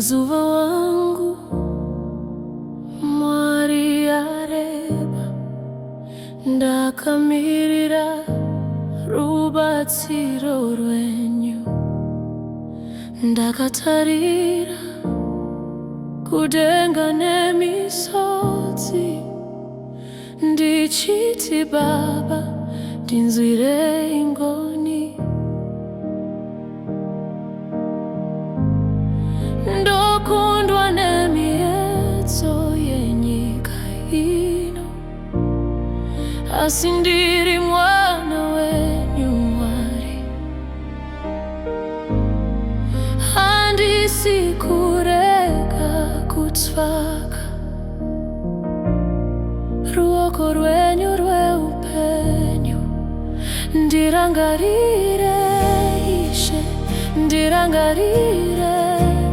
Mazuva wangu mwari yareba, ndakamirira rubatsiro rwenyu. Ndakatarira kudenga nemisodzi, ndichiti Baba ndinzwirei ngoni. Ndokondwa nemiedzo yenyika ino, asi ndiri mwana wenyu Mwari. Handisi kurega kutsvaka ruoko rwenyu rweupenyu. Ndirangarire Ishe, ndirangarire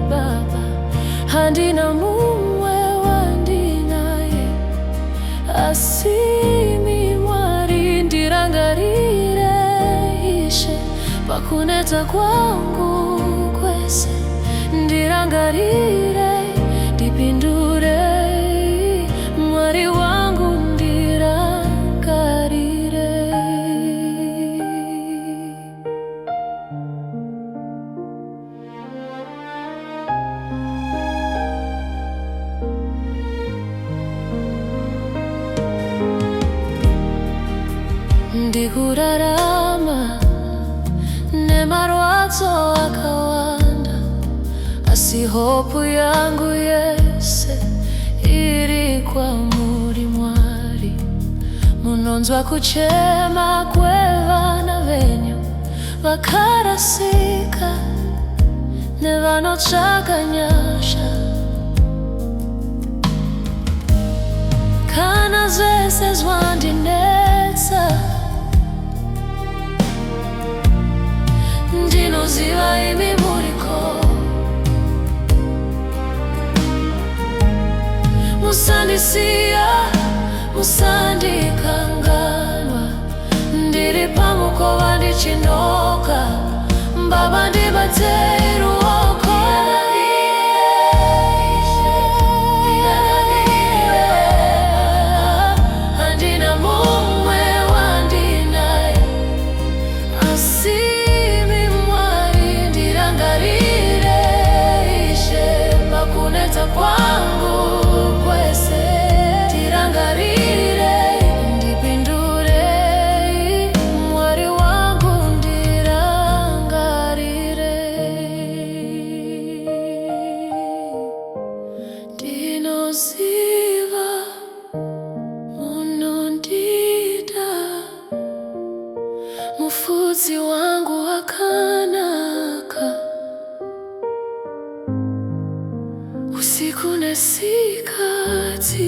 Baba. Handina mumwe wandinaye, asimi Mwari. Ndirangarire Ishe, pakuneta kwangu kwese. Ndirangarire, ndipindure Mwari wangu, ndirangarire. Ndikurarama nemarwadzo akawanda, asi hopu yangu yese iri kwamuri Mwari. Munonzwa kuchema kwevana venyu vakarasika nevanotsvaka nyasha. Kana zvese zvandinetsa, ndinoziva imi muriko. Musandisiya, musandikanganwa. Ndiri pamukova ndichinoka, Baba ndibatsei ruoko. Handina mumwe wandinaye, asimi Mwari. Ndirangarire Ishe, pakuneta kwangu kwese. Ndirangarire, ndipindure Mwari wangu, ndirangarire. Ndinoziva munondida, mufudzi wangu wakanaka. Usiku nesikati